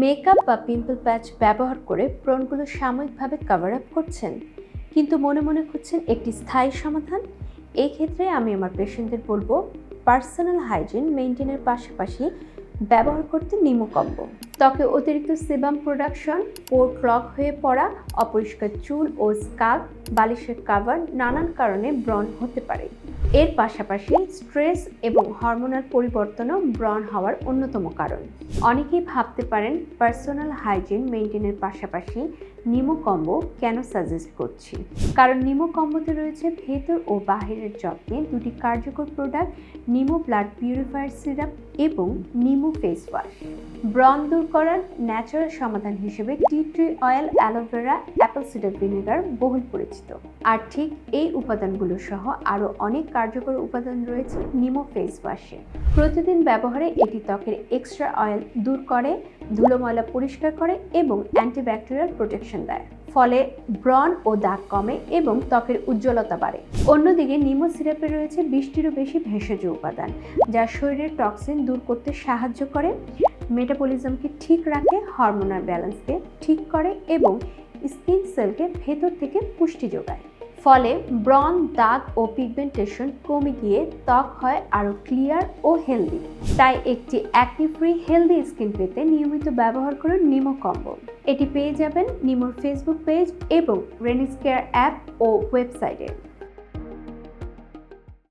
Makeup বা pimple প্যাচ ব্যবহার করে ব্রণগুলো সাময়িকভাবে কভার আপ করছেন, কিন্তু মনে মনে খুঁজছেন একটি স্থায়ী সমাধান। এই ক্ষেত্রে আমি আমার পেশেন্টদের বলবো পার্সোনাল হাইজিন মেনটেনের পাশাপাশি ব্যবহার করতে নিমো কম্বো। ত্বকে অতিরিক্ত সেবাম প্রোডাকশন, পোর ক্লগ হয়ে পড়া, অপরিষ্কার চুল ও স্কাল্প, বালিশের কাভার নানান কারণে ব্রণ হতে পারে। এর পাশাপাশি স্ট্রেস এবং হরমোনাল পরিবর্তনও ব্রণ হওয়ার অন্যতম কারণ। অনেকেই ভাবতে পারেন পার্সোনাল হাইজিন মেনটেনের পাশাপাশি নিমো কম্বো কেন সাজেস্ট করছি। কারণ নিমো কম্বোতে রয়েছে ভেতর ও বাহিরের যত্নে দুটি কার্যকর প্রোডাক্ট, নিমো ব্লাড পিউরিফায়ার সিরাপ এবং নিমো ফেস ওয়াশ। ব্রণ দূর করার ন্যাচারাল সমাধান হিসেবে tea tree oil, aloe vera, Apple cider vinegar বহুল পরিচিত। আর ঠিক এই উপাদানগুলো সহ আরও অনেক কার্যকর উপাদান রয়েছে নিমো ফেস ওয়াশে। প্রতিদিন ব্যবহারে এটি ত্বকের এক্সট্রা অয়েল দূর করে, ধুলো ময়লা পরিষ্কার করে এবং অ্যান্টিব্যাকটেরিয়াল প্রোটেকশন দেয়। ফলে ব্রণ ও দাগ কমে এবং ত্বকের উজ্জ্বলতা বাড়ে। অন্যদিকে নিমো সিরাপে রয়েছে 20টিরও বেশি ভেষজ উপাদান, যা শরীরের টক্সিন দূর করতে সাহায্য করে, মেটাবলিজমকে ঠিক রাখে, হরমোনাল ব্যালেন্সকে ঠিক করে এবং স্কিন সেলকে ভেতর থেকে পুষ্টি যোগায়। ফলে ব্রণ, দাগ ও পিগমেন্টেশন কমে গিয়ে ত্বক হয় আরও ক্লিয়ার ও হেলদি। তাই একটি অ্যাকনি ফ্রি হেলদি স্কিন পেতে নিয়মিত ব্যবহার করুন নিমো কম্বো। এটি পেয়ে যাবেন নিমোর ফেসবুক পেজ এবং রেনিস কেয়ার অ্যাপ ও ওয়েবসাইটে।